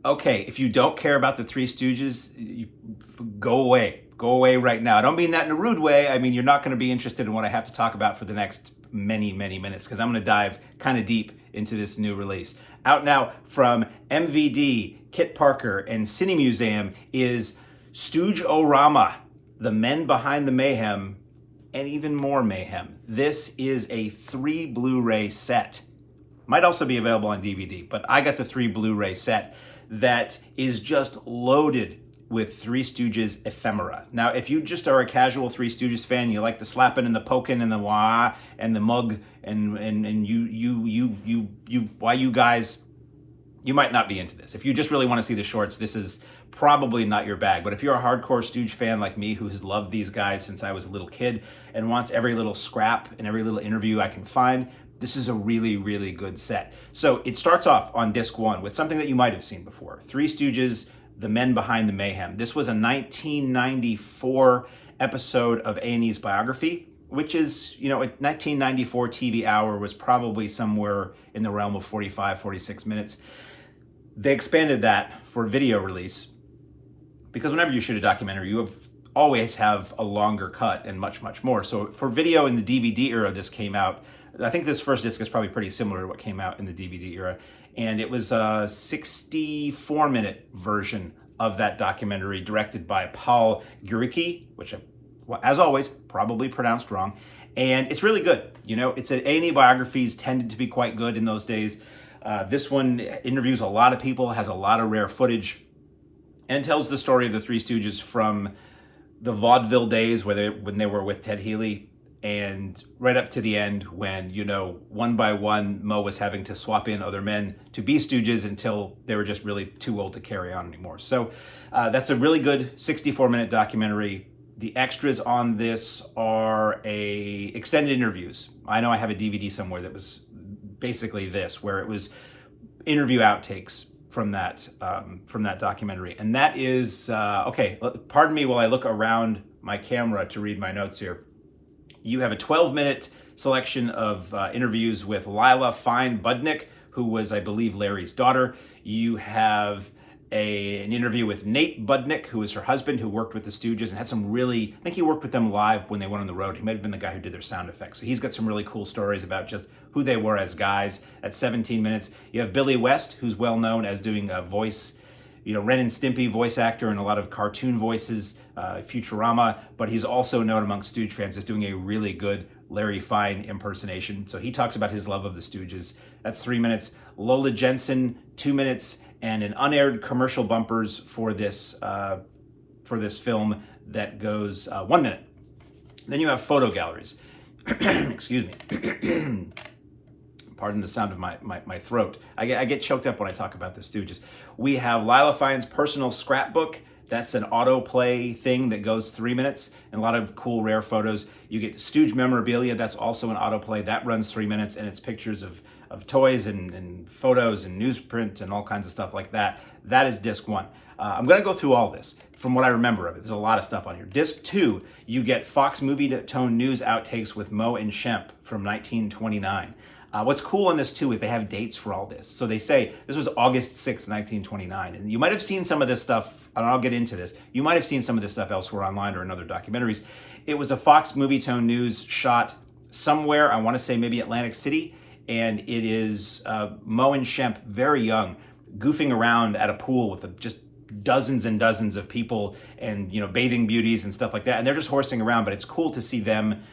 Okay, if you don't care about the Three Stooges, go away. Go away right now. I don't mean that in a rude way. I mean, you're not going to be interested in what I have to talk about for the next many, many minutes because I'm going to dive kind of deep into this new release. Out now from MVD, Kit Parker, and Cine Museum is Stooge-O-Rama, the Men Behind the Mayhem, and even more mayhem. This is a 3 Blu-ray set. Might also be available on DVD, but I got the 3 Blu-ray set that is just loaded with Three Stooges ephemera. Now, if you just are a casual Three Stooges fan, you like the slapping and the poking and the wah and the mug and why you guys, you might not be into this. If you just really want to see the shorts, this is probably not your bag. But if you're a hardcore Stooge fan like me who has loved these guys since I was a little kid and wants every little scrap and every little interview I can find, this is a really, really good set. So it starts off on disc 1 with something that you might have seen before. Three Stooges, The Men Behind the Mayhem. This was a 1994 episode of A&E's Biography, which is, a 1994 TV hour was probably somewhere in the realm of 45, 46 minutes. They expanded that for video release because whenever you shoot a documentary, you always have a longer cut and much, much more. So for video in the DVD era, this came out. I think this first disc is probably pretty similar to what came out in the DVD era. And it was a 64-minute version of that documentary directed by Paul Giericke, which, as always, probably pronounced wrong. And it's really good. It's A&E biographies tended to be quite good in those days. This one interviews a lot of people, has a lot of rare footage, and tells the story of the Three Stooges from the vaudeville days when they were with Ted Healy and right up to the end when, one by one, Mo was having to swap in other men to be Stooges until they were just really too old to carry on anymore. So that's a really good 64-minute documentary. The extras on this are extended interviews. I know I have a DVD somewhere that was basically this, where it was interview outtakes from that documentary. And that is, okay, pardon me while I look around my camera to read my notes here. You have a 12-minute selection of interviews with Lila Fine-Budnick, who was, I believe, Larry's daughter. You have an interview with Nate Budnick, who is her husband, who worked with the Stooges and had some really, I think he worked with them live when they went on the road. He might have been the guy who did their sound effects. So he's got some really cool stories about just who they were as guys. At 17 minutes, you have Billy West, who's well known as doing a voice, Ren and Stimpy voice actor and a lot of cartoon voices, Futurama, but he's also known among Stooge fans as doing a really good Larry Fine impersonation. So he talks about his love of the Stooges. That's 3 minutes. Lola Jensen, 2 minutes, and an unaired commercial bumpers for this film that goes 1 minute. Then you have photo galleries. Excuse me. Pardon the sound of my throat. I get choked up when I talk about the Stooges. We have Lila Fine's personal scrapbook. That's an autoplay thing that goes 3 minutes and a lot of cool rare photos. You get Stooge memorabilia. That's also an autoplay. That runs 3 minutes and it's pictures of toys and photos and newsprint and all kinds of stuff like that. That is disc 1. I'm going to go through all this from what I remember of it. There's a lot of stuff on here. Disc 2, you get Fox Movie Tone News outtakes with Mo and Shemp from 1929. What's cool on this too is they have dates for all this. So they say this was August 6, 1929. And you might have seen some of this stuff, and I'll get into this. You might have seen some of this stuff elsewhere online or in other documentaries. It was a Fox Movie Tone News shot somewhere, I want to say maybe Atlantic City. And it is Mo and Shemp, very young, goofing around at a pool with just dozens and dozens of people and, bathing beauties and stuff like that. And they're just horsing around, but it's cool to see them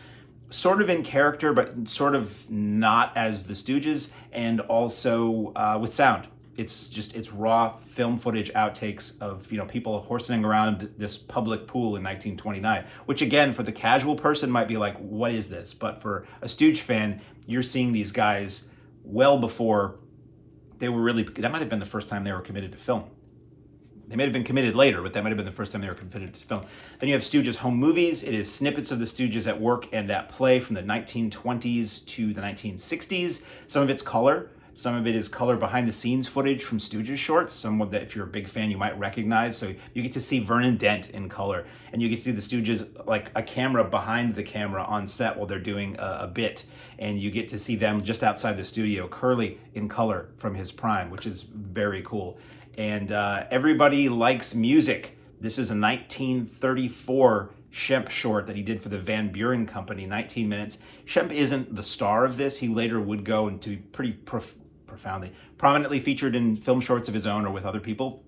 sort of in character, but sort of not as the Stooges, and also with sound. It's raw film footage outtakes of, people horsing around this public pool in 1929, which again, for the casual person might be like, what is this? But for a Stooge fan, you're seeing these guys well before they were really, that might have been the first time they were committed to film. They may have been committed later, but that might have been the first time they were committed to film. Then you have Stooges home movies. It is snippets of the Stooges at work and at play from the 1920s to the 1960s. Some of it's color. Some of it is color behind the scenes footage from Stooges shorts, some of that, if you're a big fan, you might recognize. So you get to see Vernon Dent in color, and you get to see the Stooges, like a camera behind the camera on set while they're doing a bit, and you get to see them just outside the studio, Curly in color from his prime, which is very cool. And Everybody Likes Music. This is a 1934 Shemp short that he did for the Van Buren Company, 19 minutes. Shemp isn't the star of this. He later would go into pretty prominently featured in film shorts of his own or with other people.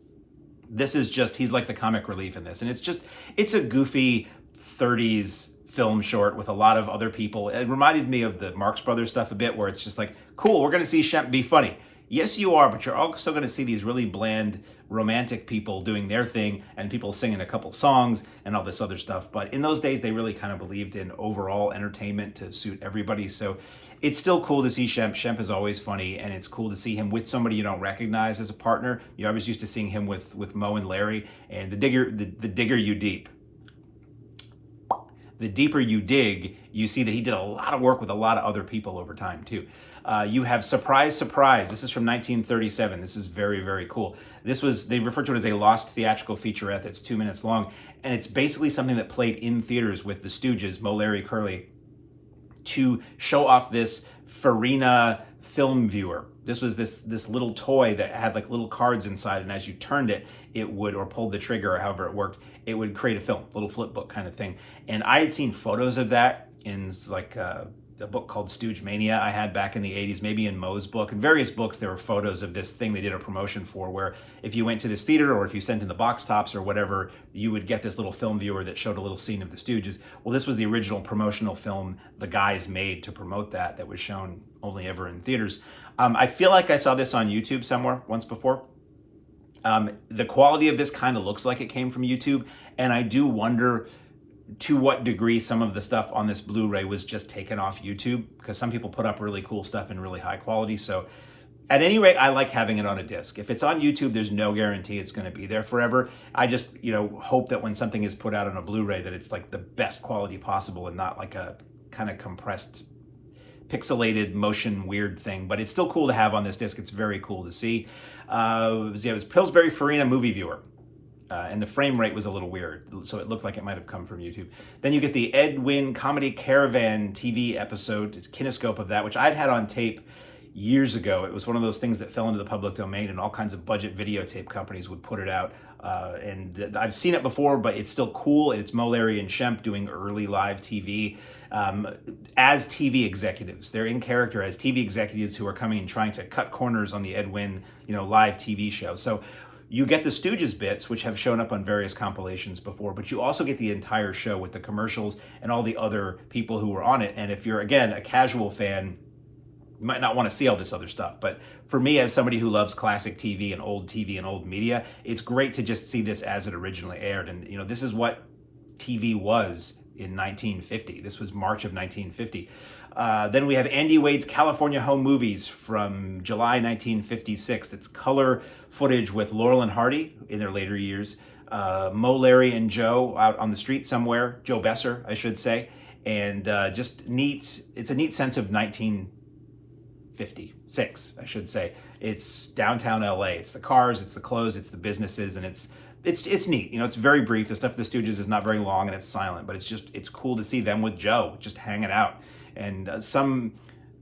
This is just, he's like the comic relief in this. And it's a goofy 30s film short with a lot of other people. It reminded me of the Marx Brothers stuff a bit, where it's just like, cool, we're going to see Shemp be funny. Yes, you are, but you're also going to see these really bland, romantic people doing their thing and people singing a couple songs and all this other stuff. But in those days, they really kind of believed in overall entertainment to suit everybody. So it's still cool to see Shemp. Shemp is always funny, and it's cool to see him with somebody you don't recognize as a partner. You're always used to seeing him with Mo and Larry, and the digger you deep. The deeper you dig, you see that he did a lot of work with a lot of other people over time too. You have Surprise, Surprise. This is from 1937. This is very, very cool. They refer to it as a lost theatrical featurette that's 2 minutes long. And it's basically something that played in theaters with the Stooges, Mo, Larry, Curly, to show off this Farina film viewer. This was this little toy that had like little cards inside, and as you turned it, it would, or pulled the trigger, or however it worked, it would create a film, little flip book kind of thing. And I had seen photos of that in like a book called Stooge Mania I had back in the 80s, maybe in Moe's book. In various books, there were photos of this thing they did a promotion for, where if you went to this theater or if you sent in the box tops or whatever, you would get this little film viewer that showed a little scene of the Stooges. Well, this was the original promotional film the guys made to promote that was shown only ever in theaters. I feel like I saw this on YouTube somewhere once before. The quality of this kind of looks like it came from YouTube, and I do wonder to what degree some of the stuff on this Blu-ray was just taken off YouTube, because some people put up really cool stuff in really high quality. So at any rate, I like having it on a disc. If it's on YouTube, there's no guarantee it's going to be there forever. I just, hope that when something is put out on a Blu-ray, that it's like the best quality possible and not like a kind of compressed, pixelated motion weird thing. But it's still cool to have on this disc. It's very cool to see. It was Pillsbury Farina movie viewer. And the frame rate was a little weird, so it looked like it might have come from YouTube. Then you get the Ed Wynn Comedy Caravan TV episode. It's kinescope of that, which I'd had on tape years ago. It was one of those things that fell into the public domain, and all kinds of budget videotape companies would put it out. And I've seen it before, but it's still cool. And it's Mo, Larry, and Shemp doing early live TV as TV executives. They're in character as TV executives who are coming and trying to cut corners on the Ed Wynn, live TV show. So you get the Stooges bits, which have shown up on various compilations before, but you also get the entire show with the commercials and all the other people who were on it. And if you're, again, a casual fan, you might not want to see all this other stuff. But for me, as somebody who loves classic TV and old media, it's great to just see this as it originally aired. And, this is what TV was in 1950. This was March of 1950. Then we have Andy Wade's California Home Movies from July 1956. It's color footage with Laurel and Hardy in their later years. Mo, Larry, and Joe out on the street somewhere. Joe Besser, I should say. And just neat. It's a neat sense of 1956, I should say. It's downtown LA. It's the cars, it's the clothes, it's the businesses, and it's neat. It's very brief. The stuff with the Stooges is not very long and it's silent, but it's cool to see them with Joe just hanging out. And some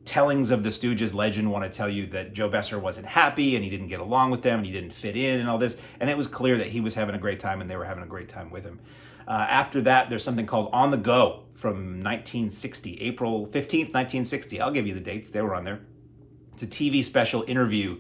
tellings of the Stooges legend want to tell you that Joe Besser wasn't happy and he didn't get along with them and he didn't fit in and all this. And it was clear that he was having a great time and they were having a great time with him. After that, there's something called On the Go from 1960, April 15th, 1960. I'll give you the dates. They were on there. It's a TV special interview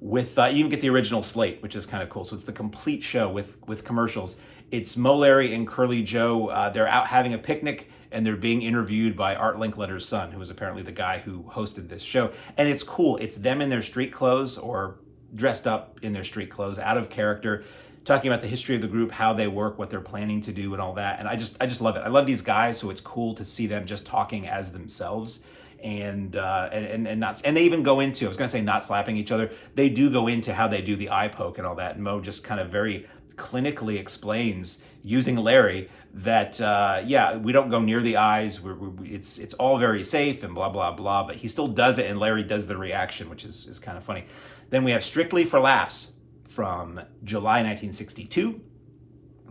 with, you can get the original slate, which is kind of cool. So it's the complete show with commercials. It's Mo, Larry, and Curly Joe. They're out having a picnic, and they're being interviewed by Art Linkletter's son, who was apparently the guy who hosted this show. And it's cool. It's them in their street clothes or dressed up in their street clothes, out of character, talking about the history of the group, how they work, what they're planning to do, and all that. And I just love it. I love these guys, so it's cool to see them just talking as themselves. And they even go into, I was going to say not slapping each other. They do go into how they do the eye poke and all that. And Mo just kind of very clinically explains using Larry that yeah, we don't go near the eyes. It's all very safe and blah blah blah. But he still does it, and Larry does the reaction, which is kind of funny. Then we have Strictly for Laughs from July 1962.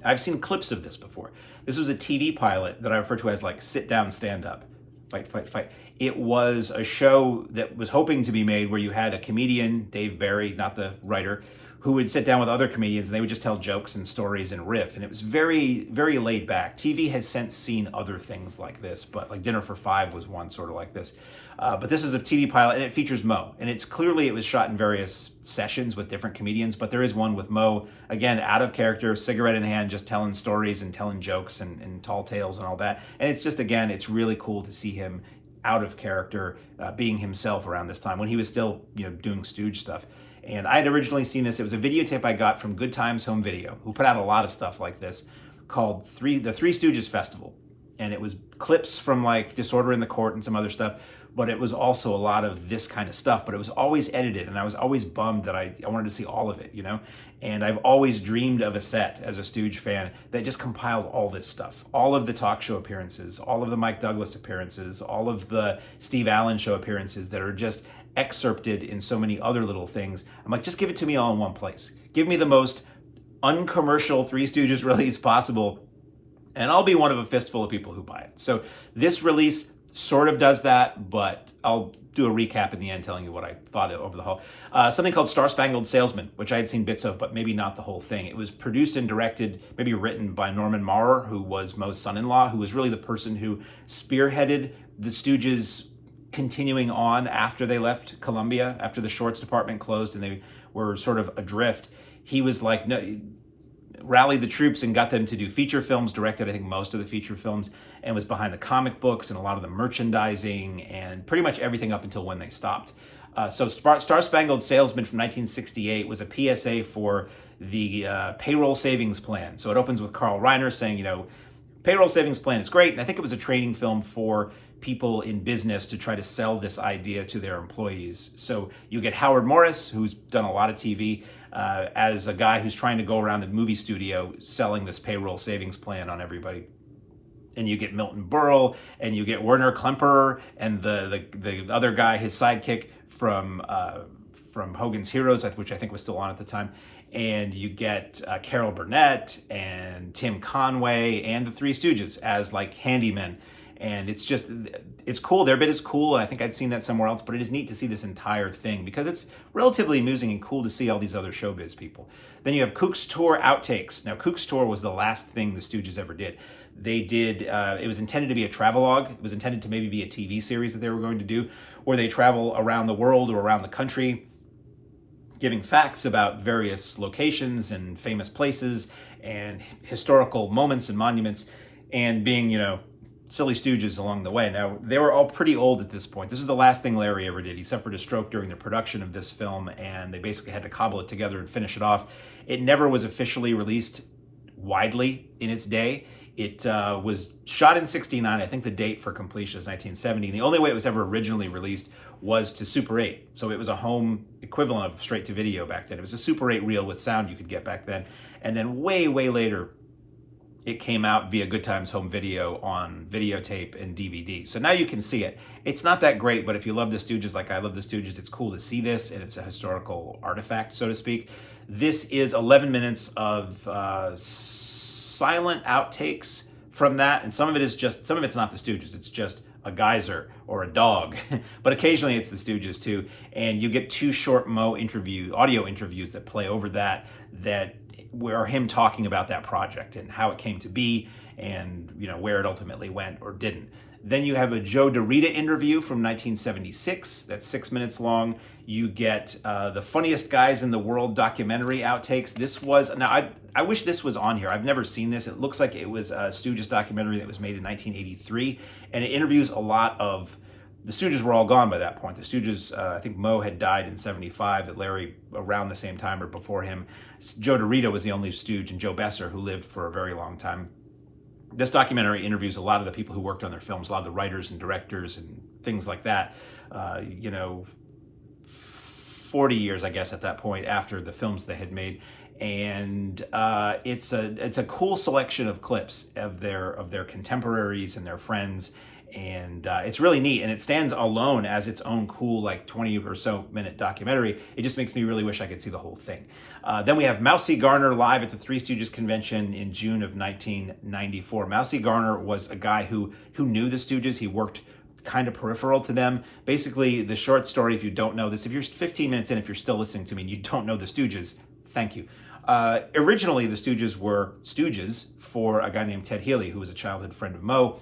I've seen clips of this before. This was a TV pilot that I refer to as like sit down, stand up, fight, fight, fight. It was a show that was hoping to be made where you had a comedian, Dave Barry, not the writer, who would sit down with other comedians and they would just tell jokes and stories and riff. And it was very, very laid back. TV has since seen other things like this, but like Dinner for Five was one sort of like this. But this is a TV pilot and it features Mo. And it's clearly, it was shot in various sessions with different comedians, but there is one with Mo, again, out of character, cigarette in hand, just telling stories and telling jokes and tall tales and all that. And it's just, again, it's really cool to see him out of character, being himself around this time when he was still, doing Stooge stuff. And I had originally seen this. It was a videotape I got from Good Times Home Video, who put out a lot of stuff like this, called the Three Stooges Festival. And it was clips from like Disorder in the Court and some other stuff, but it was also a lot of this kind of stuff, but it was always edited, and I was always bummed that I wanted to see all of it, And I've always dreamed of a set as a Stooge fan that just compiled all this stuff, all of the talk show appearances, all of the Mike Douglas appearances, all of the Steve Allen show appearances that are just excerpted in so many other little things. I'm like, just give it to me all in one place. Give me the most uncommercial Three Stooges release possible, and I'll be one of a fistful of people who buy it. So this release sort of does that, but I'll do a recap in the end telling you what I thought over the whole. Something called Star Spangled Salesman, which I had seen bits of, but maybe not the whole thing. It was produced and directed, maybe written by Norman Maurer, who was Moe's son-in-law, who was really the person who spearheaded the Stooges continuing on after they left Columbia, after the shorts department closed and they were sort of adrift. He was like, no, rallied the troops and got them to do feature films, directed I think most of the feature films, and was behind the comic books and a lot of the merchandising and pretty much everything up until when they stopped. So Star Spangled Salesman from 1968 was a PSA for the payroll savings plan. So it opens with Carl Reiner saying, payroll savings plan is great. And I think it was a training film for people in business to try to sell this idea to their employees. So you get Howard Morris, who's done a lot of TV, as a guy who's trying to go around the movie studio selling this payroll savings plan on everybody. And you get Milton Berle, and you get Werner Klemperer, and the other guy, his sidekick from Hogan's Heroes, which I think was still on at the time. And you get Carol Burnett and Tim Conway and the Three Stooges as like handymen. And it's cool. Their bit is cool, and I think I'd seen that somewhere else, but it is neat to see this entire thing because it's relatively amusing and cool to see all these other showbiz people. Then you have Kook's Tour outtakes. Now, Kook's Tour was the last thing the Stooges ever did. They did, it was intended to be a travelogue. It was intended to maybe be a TV series that they were going to do, where they travel around the world or around the country, giving facts about various locations and famous places and historical moments and monuments, and being, silly stooges along the way. Now, they were all pretty old at this point. This is the last thing Larry ever did. He suffered a stroke during the production of this film, and they basically had to cobble it together and finish it off. It never was officially released widely in its day. It was shot in '69. I think the date for completion is 1970. And the only way it was ever originally released was to Super 8. So it was a home equivalent of straight to video back then. It was a Super 8 reel with sound you could get back then. And then way, way later, it came out via Good Times Home Video on videotape and DVD. So now you can see it. It's not that great, but if you love the Stooges like I love the Stooges, it's cool to see this, and it's a historical artifact, so to speak. This is 11 minutes of silent outtakes from that, and some of it's not the Stooges, it's just a geyser or a dog, but occasionally it's the Stooges too. And you get two short audio interviews that play over that where him talking about that project and how it came to be and where it ultimately went or didn't. Then you have a Joe DeRita interview from 1976 that's 6 minutes long. You get the Funniest Guys in the World documentary outtakes. I wish this was on here. I've never seen this. It looks like it was a Stooges documentary that was made in 1983, and it interviews a lot of the Stooges were all gone by that point. The Stooges, I think Mo had died in '75, that Larry around the same time or before him. Joe DeRita was the only Stooge, and Joe Besser, who lived for a very long time. This documentary interviews a lot of the people who worked on their films, a lot of the writers and directors and things like that. 40 years, I guess, at that point after the films they had made. And it's a cool selection of clips of their contemporaries and their friends, and it's really neat. And it stands alone as its own cool, like 20 or so minute documentary. It just makes me really wish I could see the whole thing. Then we have Mousy Garner live at the Three Stooges convention in June of 1994. Mousy Garner was a guy who knew the Stooges. He worked kind of peripheral to them. Basically, the short story, if you don't know this, if you're 15 minutes in, if you're still listening to me and you don't know the Stooges, thank you. Originally, the Stooges were Stooges for a guy named Ted Healy, who was a childhood friend of Moe.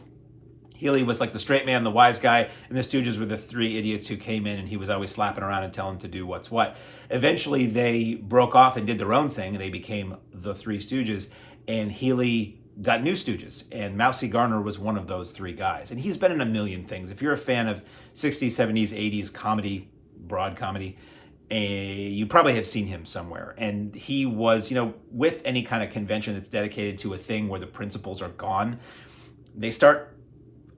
Healy was like the straight man, the wise guy, and the Stooges were the three idiots who came in and he was always slapping around and telling to do what's what. Eventually, they broke off and did their own thing, and they became the Three Stooges, and Healy got new Stooges, and Mousy Garner was one of those three guys. And he's been in a million things. If you're a fan of 60s, 70s, 80s comedy, broad comedy, you probably have seen him somewhere. And he was, with any kind of convention that's dedicated to a thing where the principles are gone, they start,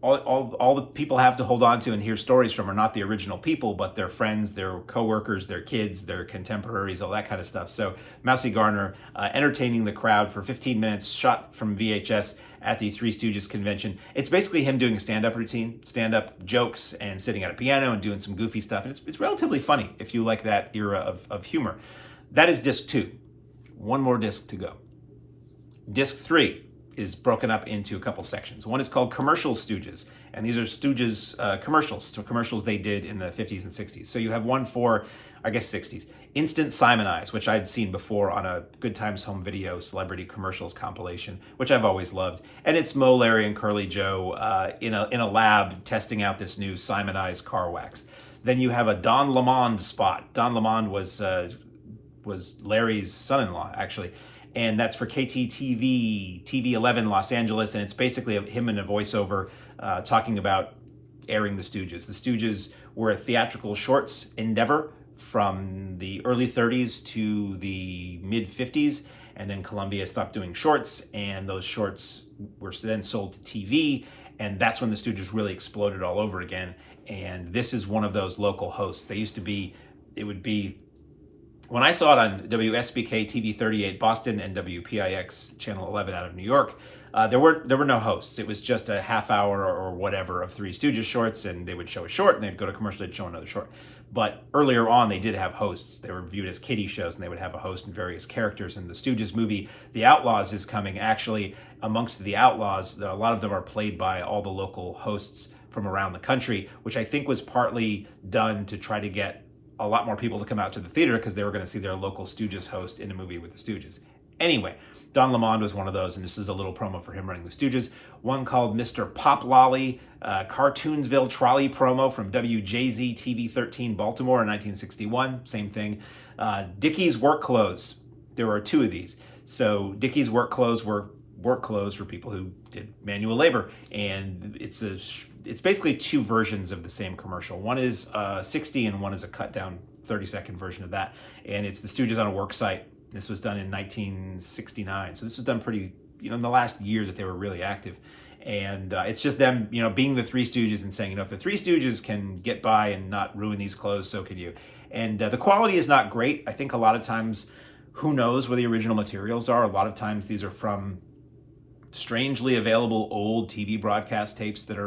all the people have to hold on to and hear stories from are not the original people, but their friends, their coworkers, their kids, their contemporaries, all that kind of stuff. So Mousy Garner entertaining the crowd for 15 minutes, shot from VHS at the Three Stooges convention. It's basically him doing a stand-up routine, stand-up jokes, and sitting at a piano and doing some goofy stuff. And it's relatively funny if you like that era of humor. That is disc 2. One more disc to go. Disc 3 is broken up into a couple sections. One is called Commercial Stooges, and these are Stooges commercials, so commercials they did in the 50s and 60s. So you have one for, I guess, 60s. Instant Simonize, which I'd seen before on a Good Times Home Video celebrity commercials compilation, which I've always loved. And it's Moe, Larry, and Curly Joe in a lab testing out this new Simonize car wax. Then you have a Don Lemond spot. Don Lemond was Larry's son-in-law, actually. And that's for KTTV, TV 11 Los Angeles, and it's basically him in a voiceover talking about airing the Stooges. The Stooges were a theatrical shorts endeavor from the early 30s to the mid 50s, and then Columbia stopped doing shorts, and those shorts were then sold to TV, and that's when the Stooges really exploded all over again. And this is one of those local hosts. They used to be, it would be, when I saw it on WSBK TV 38 Boston and WPIX Channel 11 out of New York, there were no hosts. It was just a half hour or whatever of Three Stooges shorts, and they would show a short, and they'd go to commercial, they'd show another short. But earlier on, they did have hosts. They were viewed as kiddie shows, and they would have a host and various characters. And the Stooges movie, The Outlaws, is coming. Actually, amongst the Outlaws, a lot of them are played by all the local hosts from around the country, which I think was partly done to try to get a lot more people to come out to the theater because they were going to see their local Stooges host in a movie with the Stooges. Anyway, Don Lemond was one of those, and this is a little promo for him running the Stooges. One called Mr. Pop Lolly, Cartoonsville Trolley promo from WJZ TV 13 Baltimore in 1961. Same thing. Dickie's Work Clothes. There are two of these. So Dickie's Work Clothes were work clothes for people who did manual labor, and it's basically two versions of the same commercial. One is 60 and one is a cut down 30-second version of that, and it's the Stooges on a work site. This was done in 1969, so this was done pretty, in the last year that they were really active. And it's just them, being the Three Stooges and saying, if the Three Stooges can get by and not ruin these clothes, so can you. And the quality is not great. I think a lot of times, who knows where the original materials are? A lot of times these are from strangely available old TV broadcast tapes that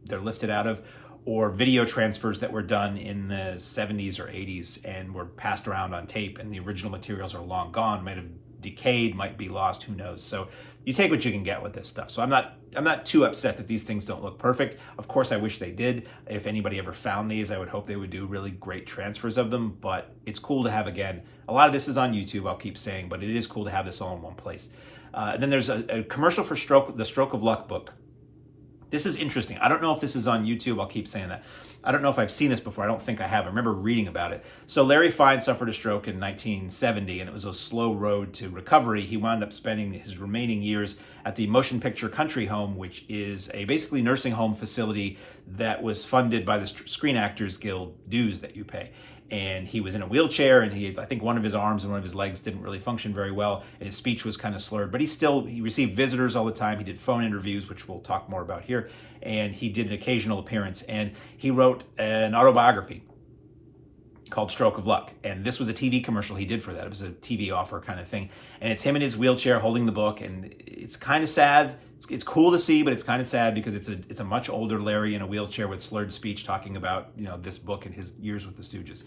they're lifted out of, or video transfers that were done in the 70s or 80s and were passed around on tape, and the original materials are long gone, might have decayed, might be lost, who knows. So you take what you can get with this stuff. So I'm not too upset that these things don't look perfect. Of course, I wish they did. If anybody ever found these, I would hope they would do really great transfers of them, but it's cool to have, again, a lot of this is on YouTube, I'll keep saying, but it is cool to have this all in one place. And then there's a commercial for the Stroke of Luck book. This is interesting. I don't know if this is on YouTube. I'll keep saying that. I don't know if I've seen this before. I don't think I have. I remember reading about it. So Larry Fine suffered a stroke in 1970, and it was a slow road to recovery. He wound up spending his remaining years at the Motion Picture Country Home, which is a basically nursing home facility that was funded by the Screen Actors Guild dues that you pay. And he was in a wheelchair, and I think one of his arms and one of his legs didn't really function very well, and his speech was kind of slurred, but he received visitors all the time. He did phone interviews, which we'll talk more about here, and he did an occasional appearance, and he wrote an autobiography. called Stroke of Luck. And this was a TV commercial he did for that. It was a TV offer kind of thing. And it's him in his wheelchair holding the book. And it's kind of sad. It's cool to see, but it's kind of sad because it's a much older Larry in a wheelchair with slurred speech talking about, you know, this book and his years with the Stooges.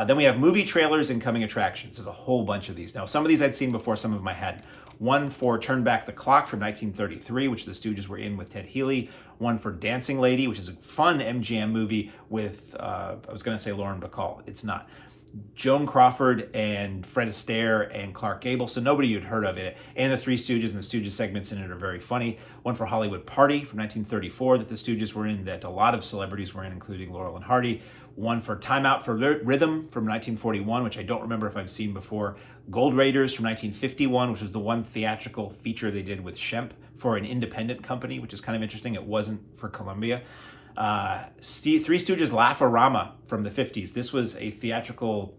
Then we have movie trailers and coming attractions. There's a whole bunch of these. Now, some of these I'd seen before, some of them I hadn't. One for Turn Back the Clock from 1933, which the Stooges were in with Ted Healy. One for Dancing Lady, which is a fun MGM movie with, I was going to say Lauren Bacall. It's not. Joan Crawford and Fred Astaire and Clark Gable, so nobody you'd heard of it. And the Three Stooges and the Stooges segments in it are very funny. One for Hollywood Party from 1934 that the Stooges were in, that a lot of celebrities were in, including Laurel and Hardy. One for Time Out for Rhythm from 1941, which I don't remember if I've seen before. Gold Raiders from 1951, which was the one theatrical feature they did with Shemp for an independent company, which is kind of interesting. It wasn't for Columbia. Three Stooges Laugh-O-Rama from the 50s. This was a theatrical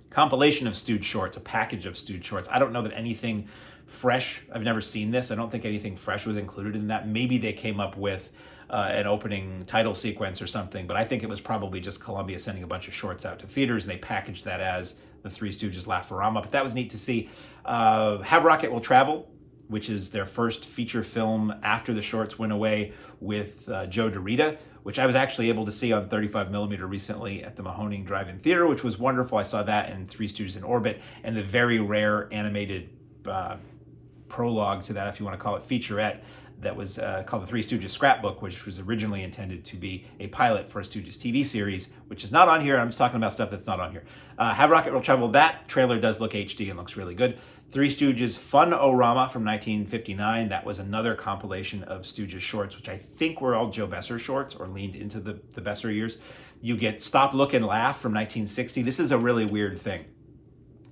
compilation of Stooge shorts, a package of Stooge shorts. I don't know that anything fresh, I've never seen this. I don't think anything fresh was included in that. Maybe they came up with an opening title sequence or something, but I think it was probably just Columbia sending a bunch of shorts out to theaters and they packaged that as the Three Stooges Laugh-O-Rama. But that was neat to see. Have Rocket Will Travel, which is their first feature film after the shorts went away with Joe DeRita, which I was actually able to see on 35mm recently at the Mahoning Drive-In Theater, which was wonderful. I saw that in Three Stooges in Orbit, and the very rare animated prologue to that, if you want to call it, featurette, that was called the Three Stooges Scrapbook, which was originally intended to be a pilot for a Stooges TV series, which is not on here. I'm just talking about stuff that's not on here. Have Rocket Will Travel, that trailer does look HD and looks really good. Three Stooges Fun-O-Rama from 1959. That was another compilation of Stooges shorts, which I think were all Joe Besser shorts or leaned into the Besser years. You get Stop, Look, and Laugh from 1960. This is a really weird thing.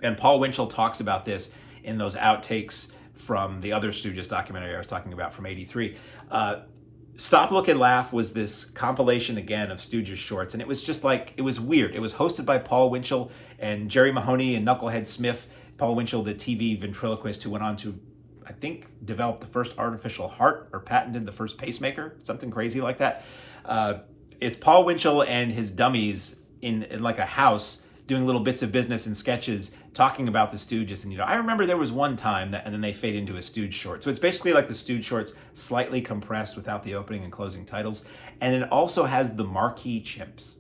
And Paul Winchell talks about this in those outtakes from the other Stooges documentary I was talking about from '83. Stop, Look, and Laugh was this compilation again of Stooges shorts, and it was just like, it was weird. It was hosted by Paul Winchell and Jerry Mahoney and Knucklehead Smith. Paul Winchell, the TV ventriloquist who went on to, I think, develop the first artificial heart or patented the first pacemaker, something crazy like that. It's Paul Winchell and his dummies in like a house doing little bits of business and sketches talking about the Stooges. And, you know, I remember there was one time that, and then they fade into a Stooge short. So it's basically like the Stooge shorts, slightly compressed without the opening and closing titles. And it also has the marquee chimps.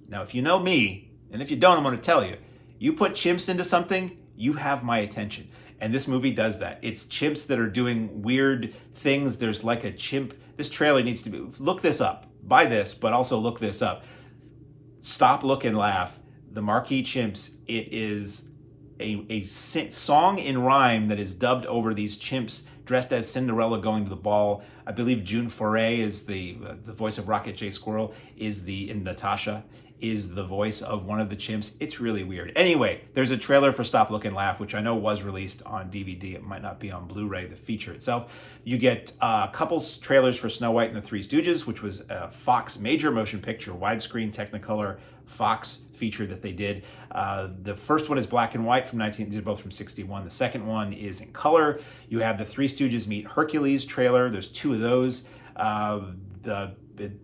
Now, if you know me, and if you don't, I'm going to tell you, you put chimps into something, you have my attention. And this movie does that. It's chimps that are doing weird things. There's like a chimp. This trailer needs to be, look this up. Buy this, but also look this up. Stop, Look, and Laugh. The Marquee Chimps. It is a song in rhyme that is dubbed over these chimps dressed as Cinderella going to the ball. I believe June Foray is the voice of Rocket J. Squirrel, and Natasha is the voice of one of the chimps. It's really weird. Anyway, there's a trailer for Stop, Look, and Laugh, which I know was released on DVD. It might not be on Blu-ray, the feature itself. You get a couple trailers for Snow White and the Three Stooges, which was a Fox major motion picture, widescreen Technicolor Fox feature that they did. The first one is black and white from these are both from '61. The second one is in color. You have the Three Stooges Meet Hercules trailer. There's two of those. The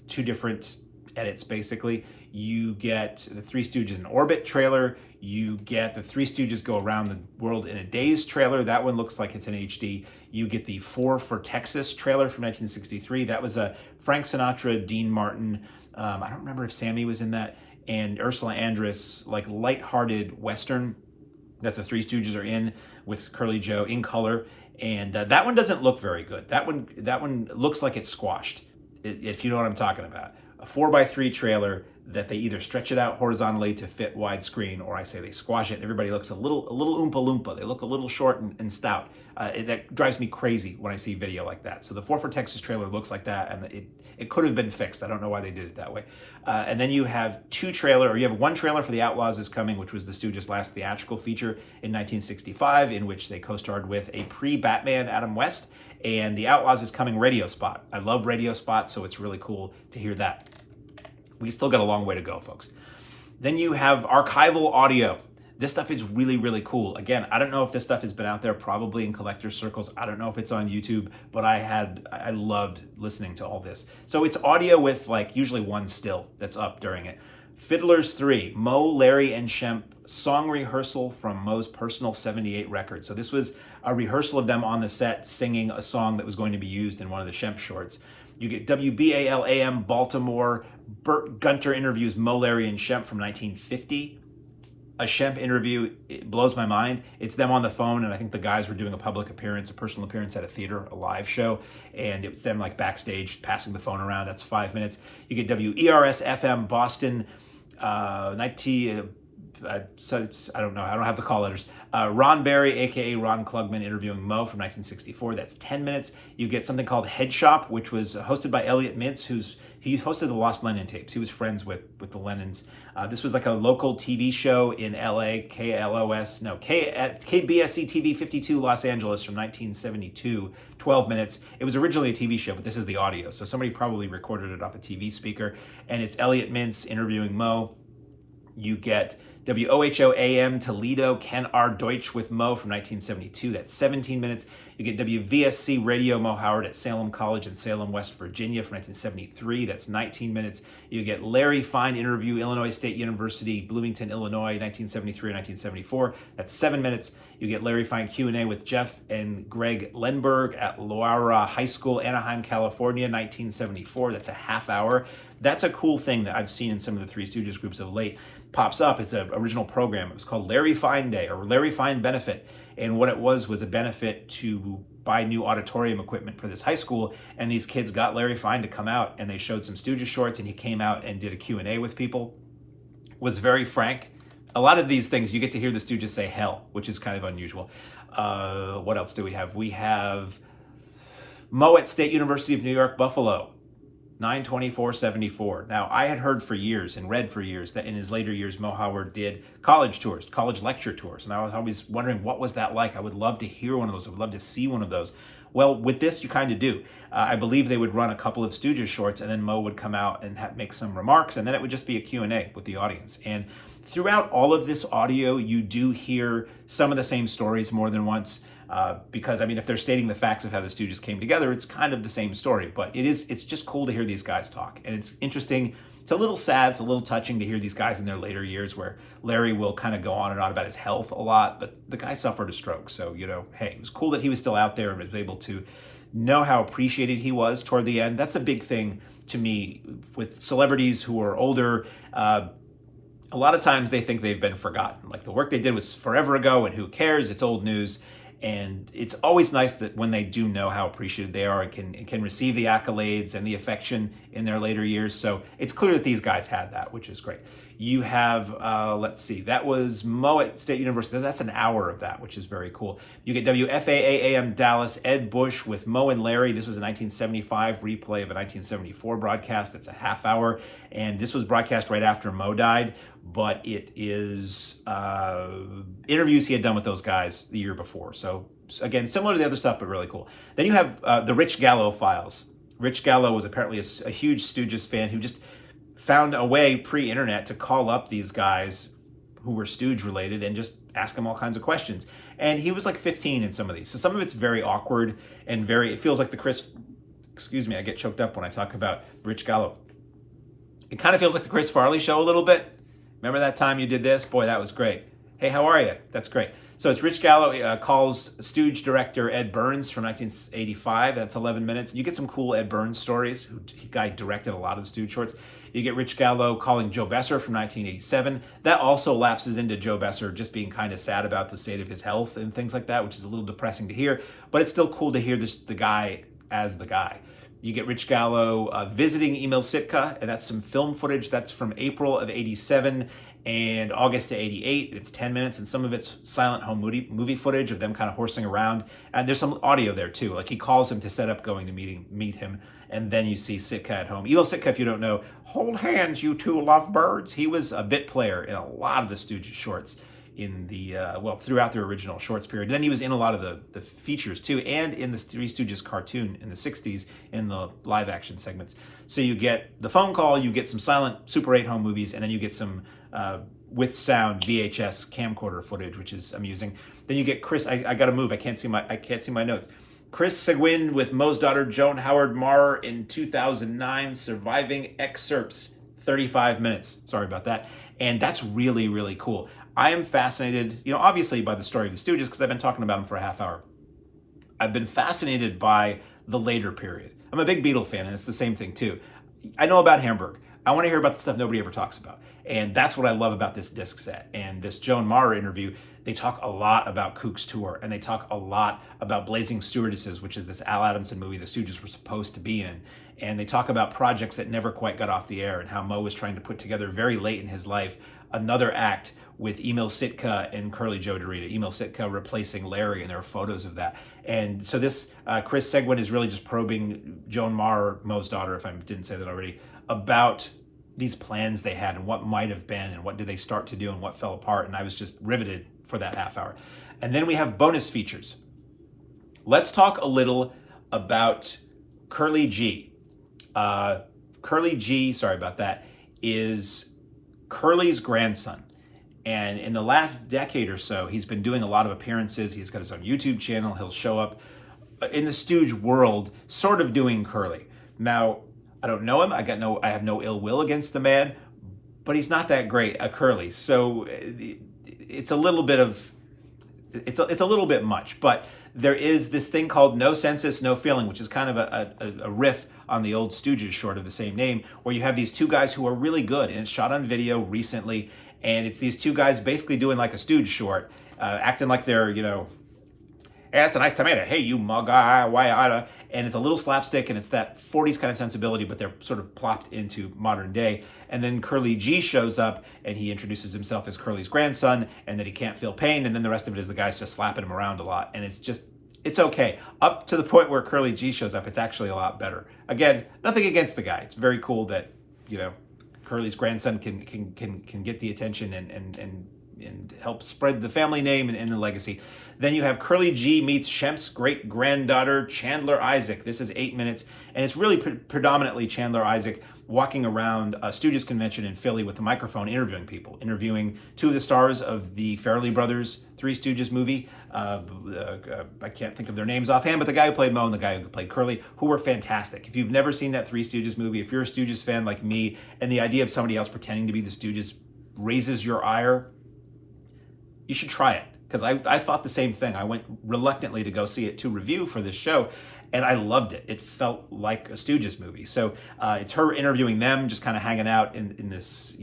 two different edits, basically. You get the Three Stooges in Orbit trailer. You get the Three Stooges Go Around the World in a Daze trailer. That one looks like it's in HD. You get the Four for Texas trailer from 1963. That was a Frank Sinatra, Dean Martin. I don't remember if Sammy was in that. And Ursula Andress, like lighthearted Western that the Three Stooges are in with Curly Joe in color. And that one doesn't look very good. That one looks like it's squashed, if you know what I'm talking about. A 4x3 trailer that they either stretch it out horizontally to fit widescreen, or I say they squash it and everybody looks a little oompa loompa. They look a little short and stout. That drives me crazy when I see video like that. So the 4 for Texas trailer looks like that, and it could have been fixed. I don't know why they did it that way. And then you have you have one trailer for The Outlaws Is Coming, which was the Stooges' last theatrical feature in 1965, in which they co-starred with a pre-Batman Adam West, and The Outlaws Is Coming radio spot. I love radio spots, so it's really cool to hear that. We still got a long way to go, folks. Then you have archival audio. This stuff is really, really cool. Again, I don't know if this stuff has been out there, probably in collector circles. I don't know if it's on YouTube, but I loved listening to all this. So it's audio with like usually one still that's up during it. Fiddlers 3, Mo, Larry, and Shemp song rehearsal from Mo's personal 78 record. So this was a rehearsal of them on the set singing a song that was going to be used in one of the Shemp shorts. You get WBAL-AM Baltimore, Burt Gunter interviews Mo, Larry, and Shemp from 1950. A Shemp interview, it blows my mind. It's them on the phone, and I think the guys were doing a public appearance, a personal appearance at a theater, a live show, and it was them like backstage passing the phone around. That's 5 minutes. You get WERS-FM Boston, 19... so I don't know. I don't have the call letters. Ron Berry, aka Ron Klugman, interviewing Mo from 1964. That's 10 minutes. You get something called Head Shop, which was hosted by Elliot Mintz, he hosted the Lost Lennon tapes. He was friends with the Lennons. This was like a local TV show in LA, KBSC TV 52 Los Angeles from 1972, 12 minutes. It was originally a TV show, but this is the audio. So somebody probably recorded it off a TV speaker, and it's Elliot Mintz interviewing Mo. You get WOHO AM Toledo, Ken R. Deutsch with Mo from 1972. That's 17 minutes. You get WVSC Radio Mo Howard at Salem College in Salem, West Virginia from 1973. That's 19 minutes. You get Larry Fine interview, Illinois State University, Bloomington, Illinois, 1973 and 1974. That's 7 minutes. You get Larry Fine Q&A with Jeff and Greg Lenberg at Loara High School, Anaheim, California, 1974. That's a half hour. That's a cool thing that I've seen in some of the Three Stooges groups of late. Pops up. It's an original program. It was called Larry Fine Day or Larry Fine Benefit. And what it was a benefit to buy new auditorium equipment for this high school. And these kids got Larry Fine to come out, and they showed some Stooges shorts, and he came out and did a Q&A with people. Was very frank. A lot of these things, you get to hear the Stooges say hell, which is kind of unusual. What else do we have? We have Mo at State University of New York, Buffalo. 9/24/74. Now, I had heard for years and read for years that in his later years, Mo Howard did college tours, college lecture tours. And I was always wondering, what was that like? I would love to hear one of those. I would love to see one of those. Well, with this, you kind of do. I believe they would run a couple of Stooges shorts, and then Mo would come out and make some remarks, and then it would just be a Q&A with the audience. And throughout all of this audio, you do hear some of the same stories more than once. Because, I mean, if they're stating the facts of how the Stooges came together, it's kind of the same story. But it's just cool to hear these guys talk. And it's interesting. It's a little sad. It's a little touching to hear these guys in their later years where Larry will kind of go on and on about his health a lot. But the guy suffered a stroke. So, hey, it was cool that he was still out there and was able to know how appreciated he was toward the end. That's a big thing to me with celebrities who are older. A lot of times they think they've been forgotten. Like the work they did was forever ago and who cares? It's old news. And it's always nice that when they do know how appreciated they are and can receive the accolades and the affection in their later years. So it's clear that these guys had that, which is great. You have, let's see, that was Mo at State University. That's an hour of that, which is very cool. You get WFAA-AM Dallas, Ed Bush with Mo and Larry. This was a 1975 replay of a 1974 broadcast. That's a half hour. And this was broadcast right after Mo died, but it is interviews he had done with those guys the year before. So again, similar to the other stuff, but really cool. Then you have the Rich Gallo files. Rich Gallo was apparently a huge Stooges fan who just found a way pre-internet to call up these guys who were Stooge related and just ask them all kinds of questions. And he was like 15 in some of these. So some of it's very awkward and it feels like I get choked up when I talk about Rich Gallo. It kind of feels like the Chris Farley show a little bit. Remember that time you did this? Boy, that was great. Hey, how are you? That's great. So it's Rich Gallo calls Stooge director Ed Burns from 1985. That's 11 minutes. You get some cool Ed Burns stories. The guy directed a lot of the Stooge shorts. You get Rich Gallo calling Joe Besser from 1987. That also lapses into Joe Besser just being kind of sad about the state of his health and things like that, which is a little depressing to hear. But it's still cool to hear the guy as the guy. You get Rich Gallo visiting Emil Sitka, and that's some film footage. That's from April of 87 and August to 88. It's 10 minutes, and some of it's silent home movie footage of them kind of horsing around. And there's some audio there, too. Like, he calls him to set up going to meet him, and then you see Sitka at home. Emil Sitka, if you don't know, hold hands, you two lovebirds. He was a bit player in a lot of the Stooges shorts in the, throughout their original shorts period. And then he was in a lot of the features too, and in the Three Stooges cartoon in the 60s in the live action segments. So you get the phone call, you get some silent Super 8 home movies, and then you get some with sound VHS camcorder footage, which is amusing. Then you get Chris, I gotta move, I can't see my notes. Chris Seguin with Mo's daughter Joan Howard Marr in 2009, surviving excerpts, 35 minutes. Sorry about that. And that's really, really cool. I am fascinated, obviously by the story of the Stooges because I've been talking about them for a half hour. I've been fascinated by the later period. I'm a big Beatle fan, and it's the same thing too. I know about Hamburg. I want to hear about the stuff nobody ever talks about. And that's what I love about this disc set. And this Joan Maurer interview, they talk a lot about Kook's tour, and they talk a lot about Blazing Stewardesses, which is this Al Adamson movie the Stooges were supposed to be in. And they talk about projects that never quite got off the air and how Mo was trying to put together very late in his life another act with Emil Sitka and Curly Joe DeRita. Emil Sitka replacing Larry, and there are photos of that. And so this Chris Seguin is really just probing Joan Maurer, Mo's daughter, if I didn't say that already, about these plans they had and what might have been and what did they start to do and what fell apart. And I was just riveted for that half hour. And then we have bonus features. Let's talk a little about Curly G. Curly G, sorry about that, is Curly's grandson. And in the last decade or so, he's been doing a lot of appearances. He's got his own YouTube channel. He'll show up in the Stooge world, sort of doing Curly. Now, I don't know him. I have no ill will against the man, but he's not that great at Curly. So it's a little bit of, it's a little bit much. But there is this thing called No Census, No Feeling, which is kind of a riff on the old Stooges short of the same name, where you have these two guys who are really good, and it's shot on video recently, and it's these two guys basically doing like a Stooge short, acting like they're, hey, that's a nice tomato. Hey, you mug, why, and it's a little slapstick, and it's that 40s kind of sensibility, but they're sort of plopped into modern day. And then Curly G shows up, and he introduces himself as Curly's grandson, and that he can't feel pain, and then the rest of it is the guys just slapping him around a lot, and it's okay. Up to the point where Curly G shows up, it's actually a lot better. Again, nothing against the guy. It's very cool that, Curly's grandson can get the attention and help spread the family name and the legacy. Then you have Curly G meets Shemp's great-granddaughter, Chandler Isaac. This is 8 minutes, and it's really predominantly Chandler Isaac walking around a Stooges convention in Philly with a microphone interviewing people, interviewing two of the stars of the Farrelly Brothers Three Stooges movie. I can't think of their names offhand, but the guy who played Mo and the guy who played Curly, who were fantastic. If you've never seen that Three Stooges movie, if you're a Stooges fan like me, and the idea of somebody else pretending to be the Stooges raises your ire, you should try it, because I thought the same thing. I went reluctantly to go see it to review for this show, and I loved it. It felt like a Stooges movie. So it's her interviewing them, just kind of hanging out in this,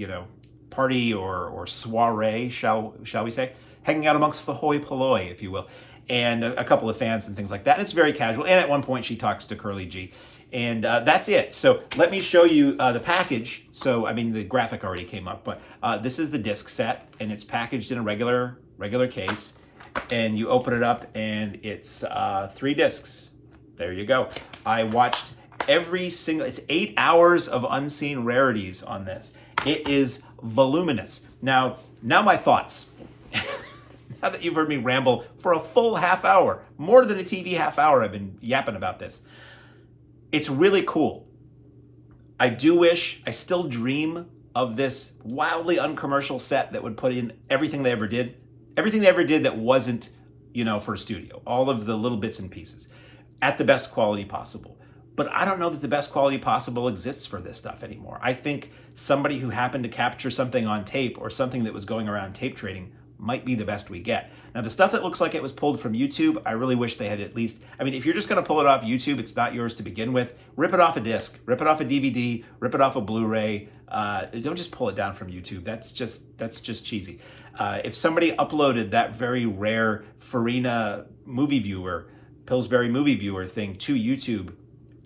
party or soiree, shall we say, hanging out amongst the hoi polloi, if you will, and a couple of fans and things like that. And it's very casual. And at one point, she talks to Curly G. And that's it. So let me show you the package. So, the graphic already came up, but this is the disc set, and it's packaged in a regular case. And you open it up, and it's 3 discs. There you go. I watched it's 8 hours of unseen rarities on this. It is voluminous. Now my thoughts. Now that you've heard me ramble for a full half hour, more than a TV half hour, I've been yapping about this. It's really cool. I still dream of this wildly uncommercial set that would put in everything they ever did. Everything they ever did that wasn't, for a studio. All of the little bits and pieces at the best quality possible. But I don't know that the best quality possible exists for this stuff anymore. I think somebody who happened to capture something on tape or something that was going around tape trading might be the best we get. Now, the stuff that looks like it was pulled from YouTube, I really wish they had at least, if you're just gonna pull it off YouTube, it's not yours to begin with. Rip it off a disc, rip it off a DVD, rip it off a Blu-ray. Don't just pull it down from YouTube. That's just cheesy. If somebody uploaded that very rare Farina movie viewer, Pillsbury movie viewer thing to YouTube,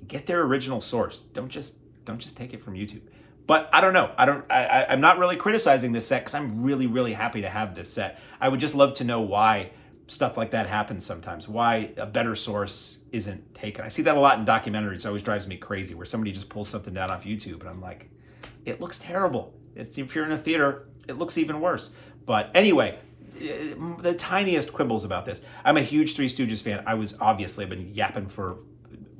get their original source. Don't just take it from YouTube. But I don't know. I'm not really criticizing this set because I'm really, really happy to have this set. I would just love to know why stuff like that happens sometimes, why a better source isn't taken. I see that a lot in documentaries. It always drives me crazy where somebody just pulls something down off YouTube and I'm like, it looks terrible. If you're in a theater, it looks even worse. But anyway, the tiniest quibbles about this. I'm a huge Three Stooges fan. I've been yapping for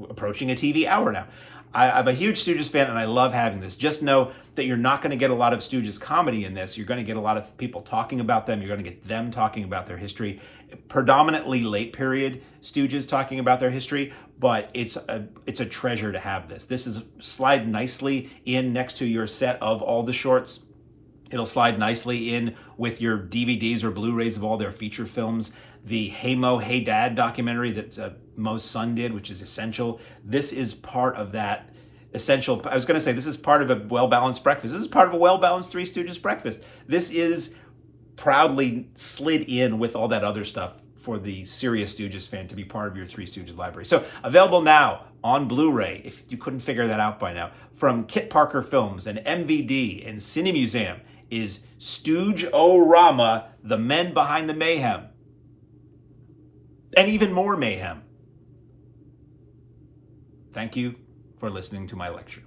approaching a TV hour now. I'm a huge Stooges fan, and I love having this. Just know that you're not going to get a lot of Stooges comedy in this. You're going to get a lot of people talking about them. You're going to get them talking about their history. Predominantly late period Stooges talking about their history, but it's a treasure to have this. This is slide nicely in next to your set of all the shorts. It'll slide nicely in with your DVDs or Blu-rays of all their feature films. The Hey Mo, Hey Dad documentary that Mo's son did, which is essential. This is part of that essential. I was going to say this is part of a well-balanced breakfast. This is part of a well-balanced Three Stooges breakfast. This is proudly slid in with all that other stuff for the serious Stooges fan to be part of your Three Stooges library. So available now on Blu-ray, if you couldn't figure that out by now, from Kit Parker Films and MVD and Cinemuseum, is Stooge-O-RAMA, the men behind the mayhem. And even more mayhem. Thank you for listening to my lecture.